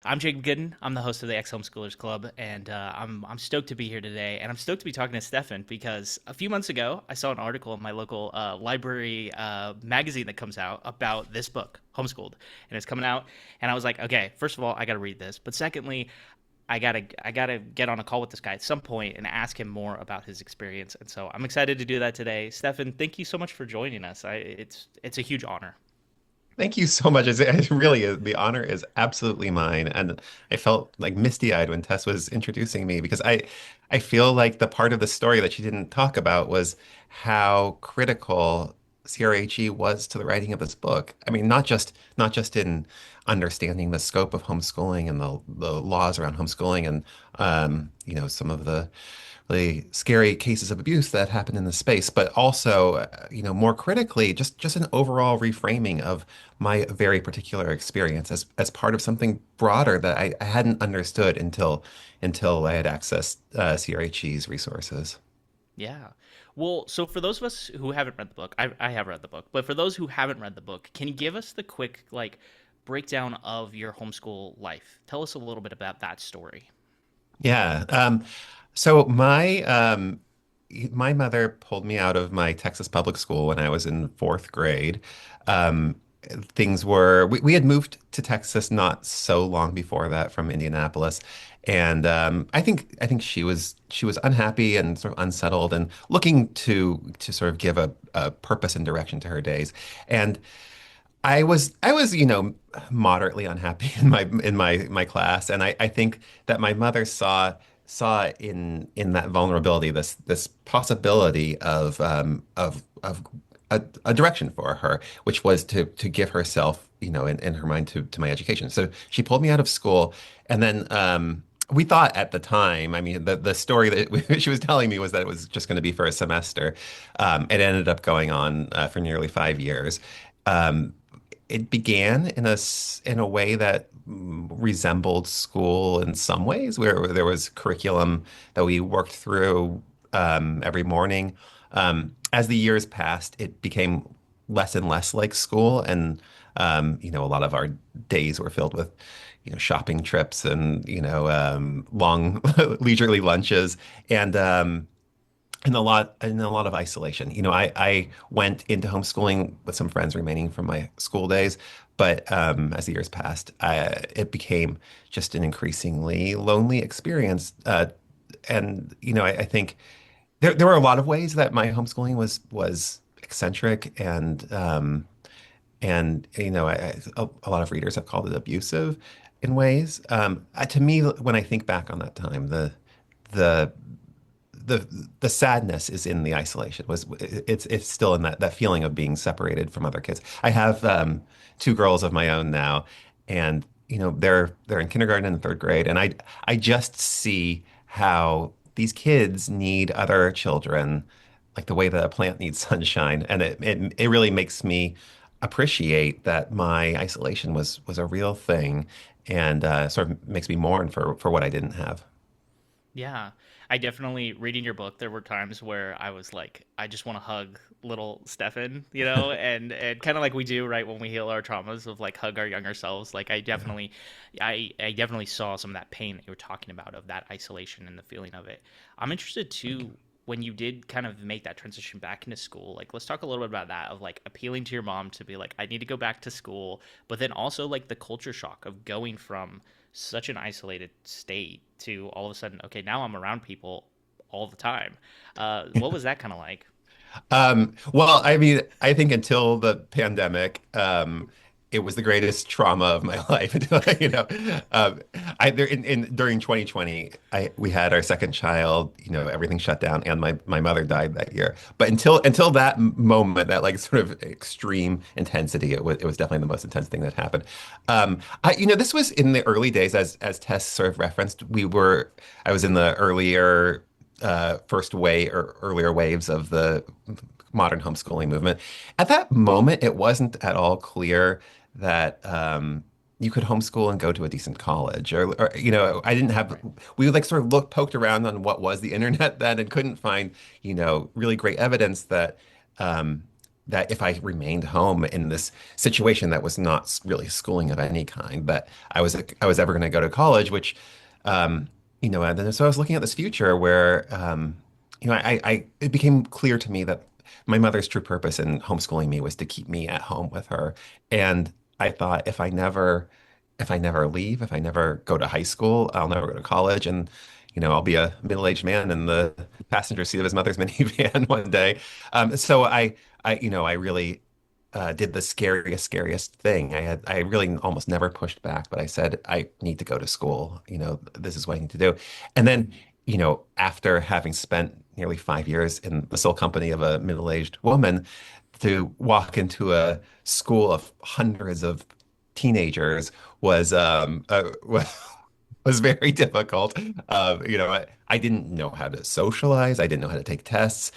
I'm Jacob Gooden. I'm the host of the Ex-Homeschoolers Club, and I'm stoked to be here today. And I'm stoked to be talking to Stefan because a few months ago I saw an article in my local library magazine that comes out about this book, Homeschooled, and it's coming out. And I was like, okay, first of all, I got to read this, but secondly, I gotta get on a call with this guy at some point and ask him more about his experience. And so I'm excited to do that today. Stefan, thank you so much for joining us. It's a huge honor. Thank you so much. It really is. The honor is absolutely mine. And I felt like misty-eyed when Tess was introducing me because I feel like the part of the story that she didn't talk about was how critical CRHE was to the writing of this book. I mean, not just in understanding the scope of homeschooling and the laws around homeschooling and some of the really scary cases of abuse that happen in the space, but also, more critically, just an overall reframing of my very particular experience as part of something broader that I hadn't understood until I had accessed CRHE's resources. Yeah. Well, so for those of us who haven't read the book, I have read the book, but for those who haven't read the book, can you give us the quick breakdown of your homeschool life? Tell us a little bit about that story. Yeah. So my mother pulled me out of my Texas public school when I was in fourth grade. Um, we had moved to Texas not so long before that from Indianapolis. And I think she was unhappy and sort of unsettled and looking to sort of give a purpose and direction to her days. And I was moderately unhappy in my class, and I think that my mother saw in that vulnerability this possibility of a direction for her, which was to give herself, in her mind to my education. So she pulled me out of school, and then we thought at the time, I mean, the story that she was telling me was that it was just going to be for a semester. It ended up going on for nearly 5 years. Um, it began in a way that resembled school in some ways, where there was curriculum that we worked through every morning. As the years passed, it became less and less like school, and a lot of our days were filled with shopping trips and long leisurely lunches and a lot of isolation. I went into homeschooling with some friends remaining from my school days, but as the years passed, it became just an increasingly lonely experience. And I think there were a lot of ways that my homeschooling was eccentric and a lot of readers have called it abusive in ways. To me, when I think back on that time, the the sadness is in the isolation. It's still in that feeling of being separated from other kids. I have two girls of my own now, and they're in kindergarten and third grade, and I just see how these kids need other children, like the way that a plant needs sunshine, and it really makes me appreciate that my isolation was a real thing, and sort of makes me mourn for what I didn't have. Yeah, I definitely reading your book. There were times where I was like, I just want to hug little Stefan, and kind of like we do right when we heal our traumas of like hug our younger selves. Like Yeah. I definitely saw some of that pain that you were talking about of that isolation and the feeling of it. I'm interested Thank too when you did kind of make that transition back into school. Like, let's talk a little bit about that of like appealing to your mom to be like, I need to go back to school, but then also like the culture shock of going from such an isolated state to all of a sudden, okay, now I'm around people all the time. What was that kind of like? Well, I mean, I think until the pandemic, it was the greatest trauma of my life. You know, um, during 2020, we had our second child. Everything shut down, and my mother died that year. But until that moment, that like sort of extreme intensity, it was definitely the most intense thing that happened. This was in the early days, as Tess sort of referenced. I was in the first way or earlier waves of the modern homeschooling movement. At that moment, it wasn't at all clear that you could homeschool and go to a decent college, or I didn't have. Right. We would like sort of poked around on what was the internet then, and couldn't find really great evidence um, that if I remained home in this situation that was not really schooling of any kind, that I was ever going to go to college, which um, and then so I was looking at this future where it became clear to me that my mother's true purpose in homeschooling me was to keep me at home with her. And I thought if I never leave, if I never go to high school, I'll never go to college, and I'll be a middle-aged man in the passenger seat of his mother's minivan one day. I really did the scariest thing. I really almost never pushed back, but I said, I need to go to school. This is what I need to do. And then, after having spent nearly 5 years in the sole company of a middle-aged woman, to walk into a school of hundreds of teenagers was was very difficult. I didn't know how to socialize. I didn't know how to take tests.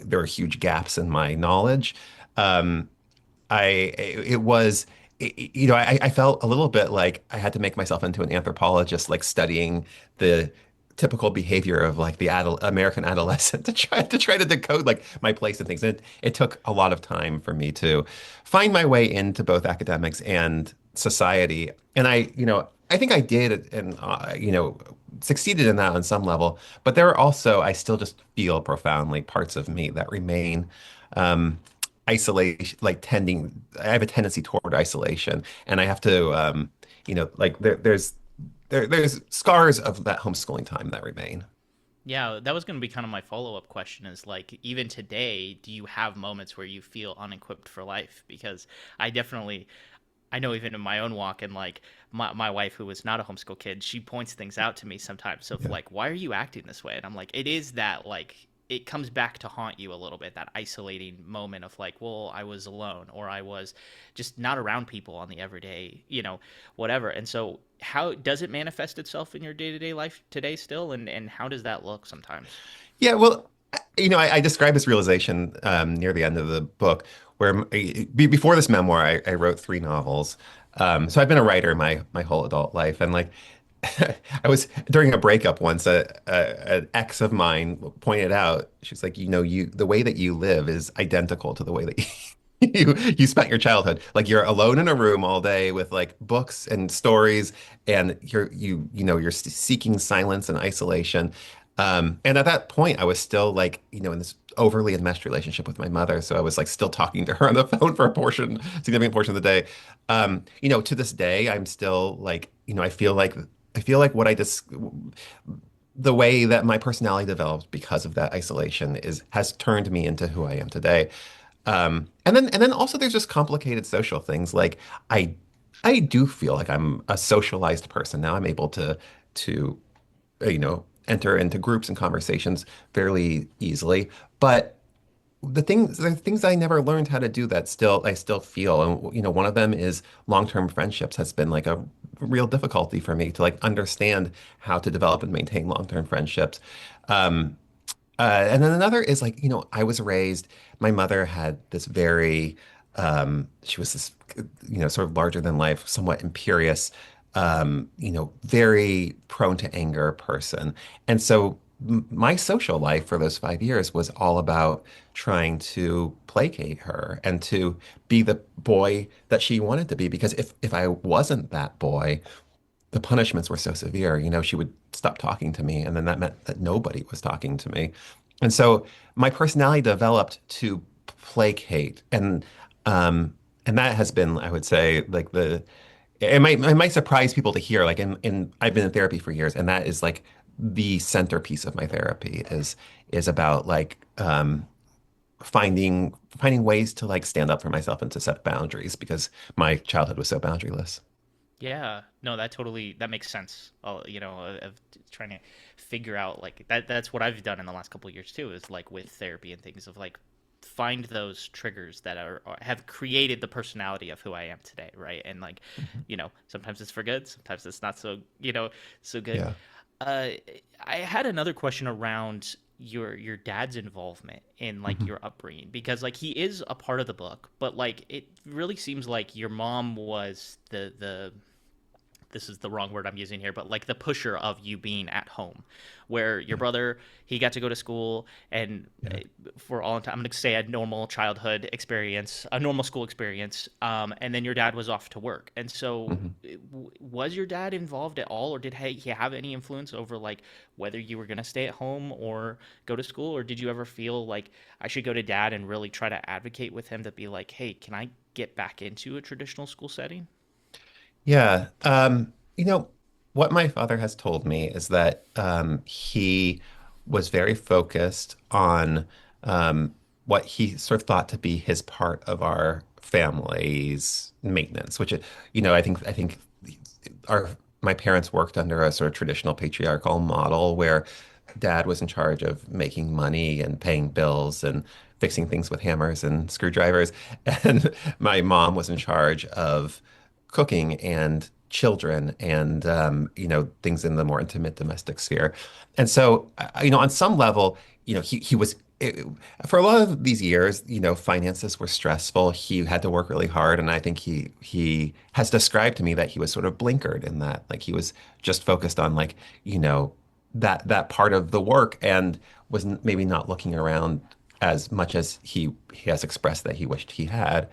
There were huge gaps in my knowledge. Um, I it was I felt a little bit like I had to make myself into an anthropologist, like studying the typical behavior of like the American adolescent to try to decode like my place and things. And it took a lot of time for me to find my way into both academics and society. And I think I did and succeeded in that on some level. But there are also I still just feel profoundly parts of me that remain. Um, Isolation, like tending, I have a tendency toward isolation, and I have to, like there's scars of that homeschooling time that remain. Yeah, that was going to be kind of my follow-up question is like, even today, do you have moments where you feel unequipped for life? Because I definitely, I know even in my own walk and like my wife who was not a homeschool kid, she points things out to me sometimes of Yeah. like, why are you acting this way? And I'm like, it is that like it comes back to haunt you a little bit, that isolating moment of like, well, I was alone or I was just not around people on the everyday, whatever. And so how does it manifest itself in your day-to-day life today still? And how does that look sometimes? Yeah, well, I describe this realization near the end of the book, where before this memoir, I wrote three novels. So I've been a writer my whole adult life, and like I was during a breakup once, an ex of mine pointed out, she's like, the way that you live is identical to the way that you spent your childhood. Like you're alone in a room all day with like books and stories, and you're seeking silence and isolation. And at that point, I was still like, in this overly enmeshed relationship with my mother. So I was like still talking to her on the phone for significant portion of the day. To this day, I'm still like, I feel like the way that my personality developed because of that isolation has turned me into who I am today. And then also there's just complicated social things. Like I I do feel like I'm a socialized person now. I'm able to enter into groups and conversations fairly easily. But there are things I never learned how to do that I still feel. And one of them is long-term friendships has been like a real difficulty for me to like understand how to develop and maintain long-term friendships. Um, and then another is like, I was raised, my mother had this very, she was this, sort of larger than life, somewhat imperious, very prone to anger person. And so my social life for those 5 years was all about trying to placate her and to be the boy that she wanted to be. Because if I wasn't that boy, the punishments were so severe. She would stop talking to me, and then that meant that nobody was talking to me. And so my personality developed to placate, and that has been, I would say, like it might surprise people to hear, like in I've been in therapy for years, and that is like the centerpiece of my therapy is about like finding ways to like stand up for myself and to set boundaries because my childhood was so boundaryless. Yeah, no, that makes sense. Of trying to figure out like that. That's what I've done in the last couple of years too. Is like with therapy and things of like find those triggers that have created the personality of who I am today, right? And like, Mhm. sometimes it's for good, sometimes it's not so so good. Yeah. Uh, I had another question around your dad's involvement in like Mhm. your upbringing because like he is a part of the book, but like it really seems like your mom was the this is the wrong word I'm using here, but like the pusher of you being at home, where your brother, he got to go to school and Yeah. for all time, I'm going to say a normal childhood experience, a normal school experience, and then your dad was off to work. And so, Mhm. was your dad involved at all, or did he have any influence over like whether you were going to stay at home or go to school, or did you ever feel like I should go to dad and really try to advocate with him to be like, hey, can I get back into a traditional school setting? Yeah. What my father has told me is that he was very focused on what he sort of thought to be his part of our family's maintenance, which, I think our my parents worked under a sort of traditional patriarchal model where dad was in charge of making money and paying bills and fixing things with hammers and screwdrivers, and my mom was in charge of cooking and children and things in the more intimate domestic sphere. And so on some level, he was for a lot of these years, finances were stressful. He had to work really hard, and I think he has described to me that he was sort of blinkered in that, like he was just focused on like, that part of the work and was maybe not looking around as much as he has expressed that he wished he had.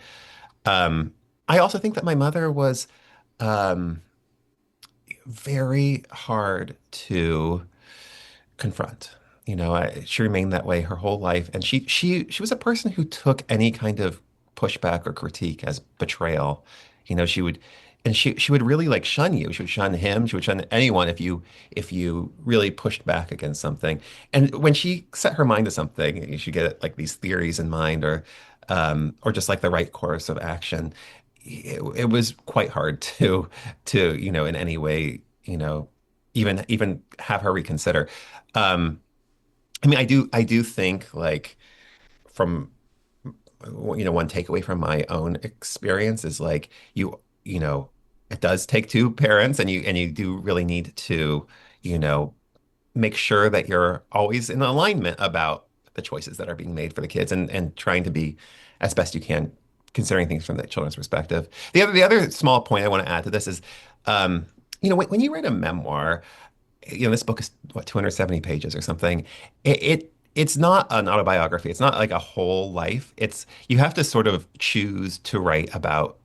Um, I also think that my mother was um, very hard to confront. She remained that way her whole life, and she was a person who took any kind of pushback or critique as betrayal. She would, and she would really like shun you. She would shun him. She would shun anyone if you really pushed back against something. And when she set her mind to something, you should get like these theories in mind, or just like the right course of action. It was quite hard to in any way even have her reconsider. Um, I do think like from one takeaway from my own experience is like you know it does take two parents, and you do really need to you know make sure that you're always in alignment about the choices that are being made for the kids, and trying to be as best you can considering things from the children's perspective. The other small point I want to add to this is when you write a memoir, this book is what, 270 pages or something. It's not an autobiography. It's not like a whole life. It's you have to sort of choose to write about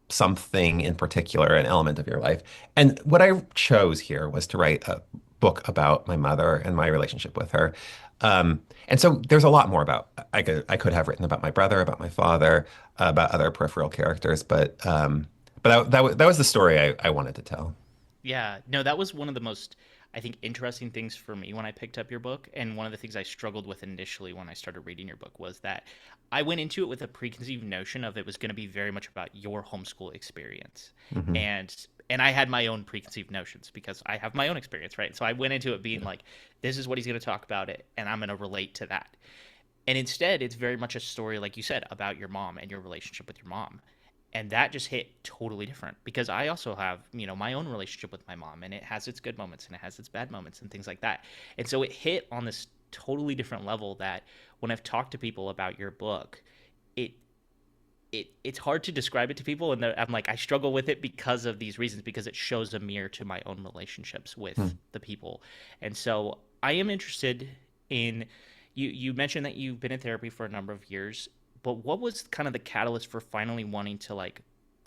something in particular, an element of your life. And what I chose here was to write a book about my mother and my relationship with her. And so there's a lot more about I could have written about my brother, about my father, about other peripheral characters, but that was the story I wanted to tell. Yeah, no, that was one of the most, I think, interesting things for me when I picked up your book. And one of the things I struggled with initially when I started reading your book was that I went into it with a preconceived notion of it was going to be very much about your homeschool experience. Hmm. And and I had my own preconceived notions because I have my own experience, right? So I went into it being Yeah. like, this is what he's going to talk about it, and I'm going to relate to that. And instead, it's very much a story, like you said, about your mom and your relationship with your mom. And that just hit totally different because I also have, my own relationship with my mom, and it has its good moments and it has its bad moments and things like that. And so it hit on this totally different level that when I've talked to people about your book, it it's hard to describe it to people, and I'm like, I struggle with it because of these reasons, because it shows a mirror to my own relationships with Hmm. the people. And so I am interested in, you mentioned that you've been in therapy for a number of years, but what was kind of the catalyst for finally wanting to like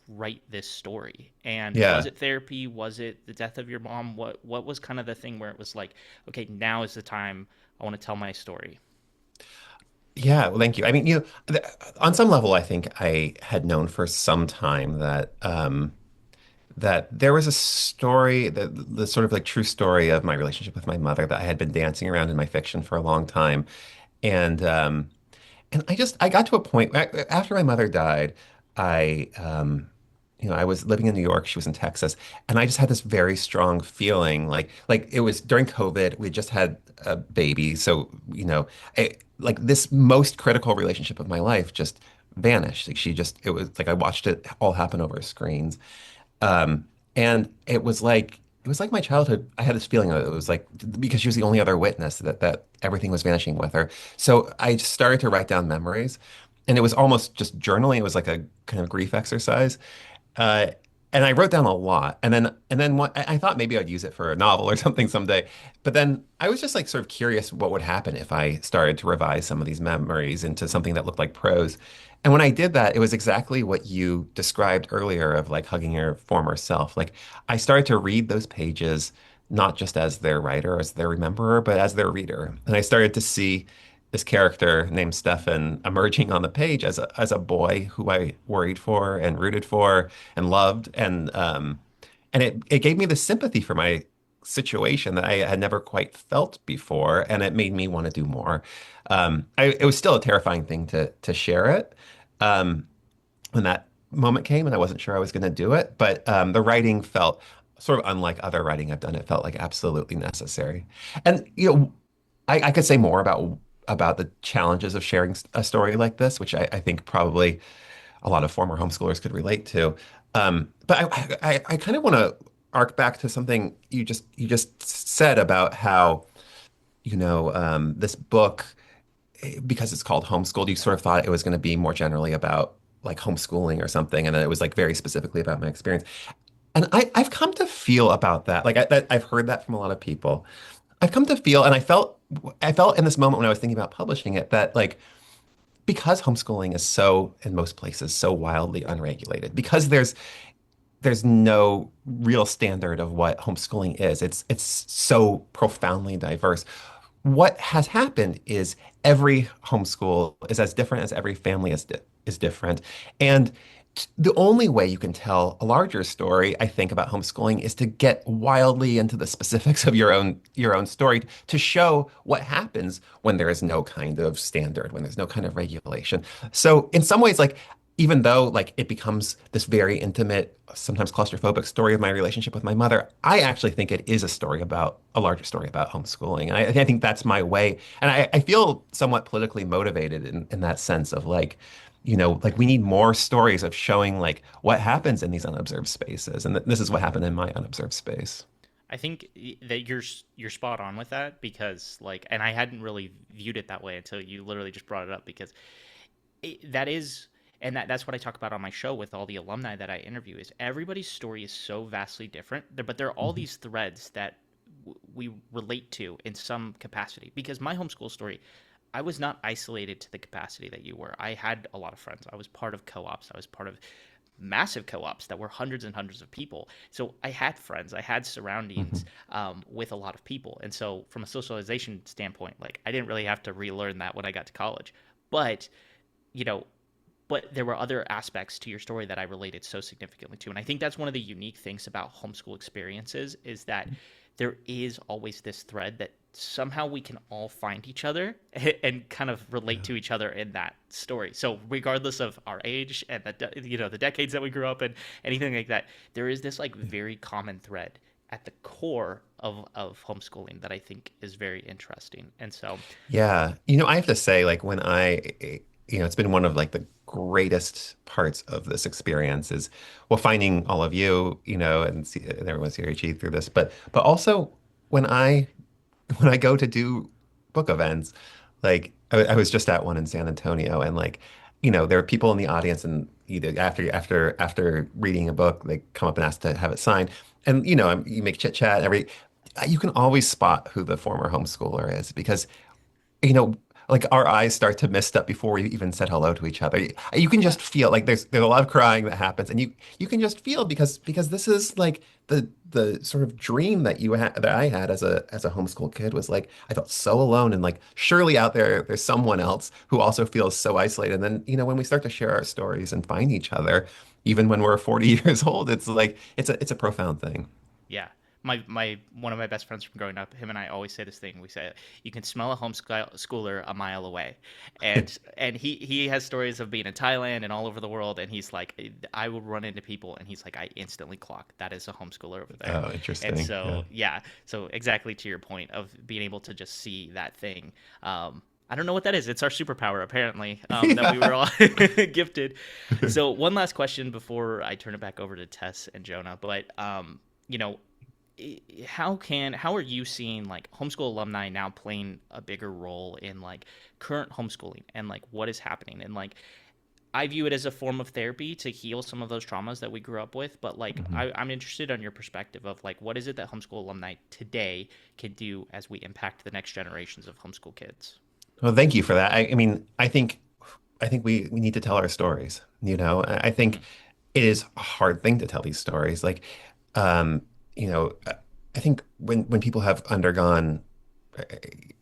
write this story? And was Yeah. it therapy? Was it the death of your mom? What was kind of the thing where it was like, okay, now is the time, I want to tell my story? Yeah, well, thank you. I mean, on some level, I think I had known for some time that there was a story, the sort of like true story of my relationship with my mother that I had been dancing around in my fiction for a long time, and I got to a point after my mother died. I was living in New York. She was in Texas, and I just had this very strong feeling like it was during COVID. We just had a baby, so like this most critical relationship of my life just vanished. Like it was like I watched it all happen over screens. Um, and it was like my childhood. I had this feeling that it was like because she was the only other witness that everything was vanishing with her. So I just started to write down memories, and it was almost just journaling. It was like a kind of grief exercise. Uh, and I wrote down a lot. And then what, I thought maybe I'd use it for a novel or something someday. But then I was just like sort of curious what would happen if I started to revise some of these memories into something that looked like prose. And when I did that, it was exactly what you described earlier of like hugging your former self. Like I started to read those pages not just as their writer, as their rememberer, but as their reader. And I started to see this character named Stefan emerging on the page as a boy who I worried for and rooted for and loved, and it gave me the sympathy for my situation that I had never quite felt before, and it made me want to do more. It was still a terrifying thing to share it um, when that moment came, and I wasn't sure I was going to do it, but the writing felt sort of unlike other writing I've done. It felt like absolutely necessary, and I could say more about the challenges of sharing a story like this, which I think probably a lot of former homeschoolers could relate to. But I kind of want to arc back to something you just said about how, this book, because it's called Homeschooled, you sort of thought it was going to be more generally about like homeschooling or something, and then it was like very specifically about my experience. And I've come to feel about that. Like I've heard that from a lot of people. I've come to feel, and I felt in this moment when I was thinking about publishing it that like because homeschooling is so, in most places, so wildly unregulated, because there's no real standard of what homeschooling is. It's so profoundly diverse. What has happened is every homeschool is as different as every family is different. And the only way you can tell a larger story, I think, about homeschooling is to get wildly into the specifics of your own story to show what happens when there is no kind of standard, when there's no kind of regulation. So in some ways, like even though like it becomes this very intimate, sometimes claustrophobic story of my relationship with my mother, I actually think it is a larger story about homeschooling. And I think that's my way. And I feel somewhat politically motivated in that sense of like, like we need more stories of showing like what happens in these unobserved spaces. And this is what happened in my unobserved space. I think that you're spot on with that because like, and I hadn't really viewed it that way until you literally just brought it up because that is, and that's what I talk about on my show with all the alumni that I interview is everybody's story is so vastly different, but there are all Mhm. these threads that we relate to in some capacity because my homeschool story, I was not isolated to the capacity that you were. I had a lot of friends. I was part of co-ops. I was part of massive co-ops that were hundreds and hundreds of people. So I had friends. I had surroundings Mhm. with a lot of people. And so from a socialization standpoint, like I didn't really have to relearn that when I got to college. But you know, but there were other aspects to your story that I related so significantly to. And I think that's one of the unique things about homeschool experiences is that there is always this thread that somehow we can all find each other and kind of relate Yeah. to each other in that story. So regardless of our age and the decades that we grew up in, anything like that, there is this like very common thread at the core of homeschooling that I think is very interesting. And so, Yeah. I have to say, like, it's been one of like the greatest parts of this experience is, well, finding all of you, and everyone's here through this, but also when I when I go to do book events, like I was just at one in San Antonio, and like, there are people in the audience, and either after reading a book, they come up and ask to have it signed, and you make chit chat, you can always spot who the former homeschooler is because you know, like our eyes start to mist up before we even said hello to each other. You can yeah, just feel like there's a lot of crying that happens, and you can just feel because this is like the sort of dream that I had as a homeschool kid was like I felt so alone and like surely out there's someone else who also feels so isolated. And then when we start to share our stories and find each other, even when we're 40 years old, it's like it's a profound thing. yeah. My one of my best friends from growing up, him and I always say this thing. We say you can smell a homeschooler a mile away, and he has stories of being in Thailand and all over the world, and he's like, I will run into people, and he's like, I instantly clock that is a homeschooler over there, Oh, and interesting. Yeah. so yeah, so exactly to your point of being able to just see that thing. I don't know what that is. It's our superpower, apparently, that we were Yeah. all gifted. So, one last question before I turn it back over to Tess and Jonah. But, you know, how are you seeing like homeschool alumni now playing a bigger role in like current homeschooling and like what is happening and like I view it as a form of therapy to heal some of those traumas that we grew up with. But like, Mhm. I'm interested on your perspective of like, what is it that homeschool alumni today can do as we impact the next generations of homeschool kids? Well, thank you for that. I mean, I think we need to tell our stories. I think Hmm. it is a hard thing to tell these stories. Like, um, you know, I think when people have undergone,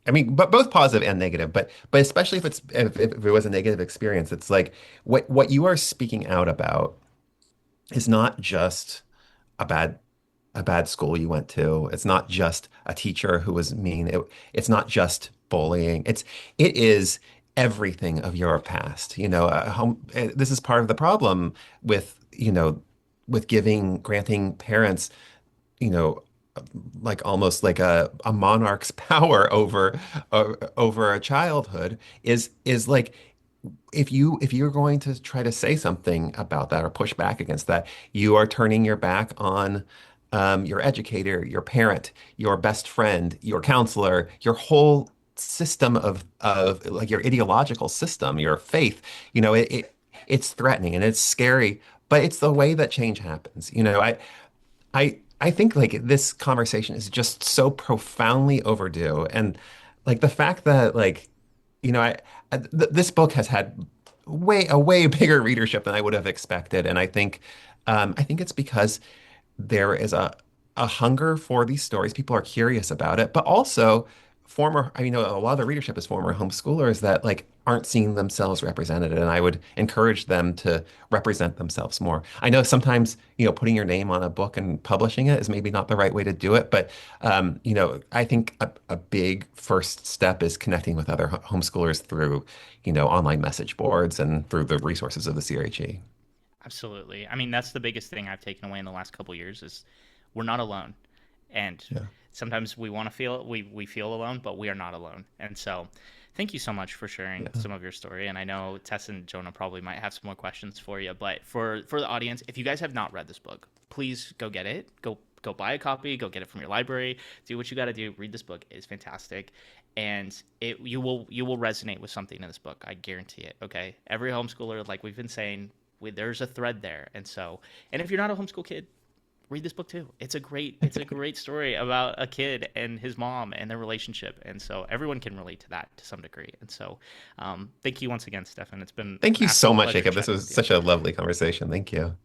I mean, but both positive and negative, but especially if it was a negative experience, it's like what you are speaking out about is not just a bad school you went to. It's not just a teacher who was mean. It's not just bullying. it is everything of your past. This is part of the problem with, with granting parents, you know, like almost like a monarch's power over a childhood is like if you're going to try to say something about that or push back against that, you are turning your back on your educator, your parent, your best friend, your counselor, your whole system of like your ideological system, your faith. It's threatening and it's scary, but it's the way that change happens. I think like this conversation is just so profoundly overdue, and like the fact that like this book has had a way bigger readership than I would have expected, and I think it's because there is a hunger for these stories. People are curious about it, but also I mean, a lot of the readership is former homeschoolers that like aren't seeing themselves represented, and I would encourage them to represent themselves more. I know sometimes, putting your name on a book and publishing it is maybe not the right way to do it, but I think a big first step is connecting with other homeschoolers through, online message boards and through the resources of the CRHE. Absolutely. I mean, that's the biggest thing I've taken away in the last couple of years is we're not alone. And Yeah. sometimes we want to feel we feel alone, but we are not alone. And so, thank you so much for sharing Yeah. some of your story. And I know Tess and Jonah probably might have some more questions for you, but for the audience, if you guys have not read this book, please go get it. Go buy a copy, go get it from your library, do what you got to do. Read this book. It's fantastic. And you will resonate with something in this book. I guarantee it. Okay? Every homeschooler, like we've been saying, there's a thread there. And if you're not a homeschool kid, read this book too. It's a great story about a kid and his mom and their relationship, and so everyone can relate to that to some degree. And so, thank you once again, Stefan. It's been Thank an you so absolute much, pleasure Jacob. This chatting was with you. such a lovely conversation. Thank you.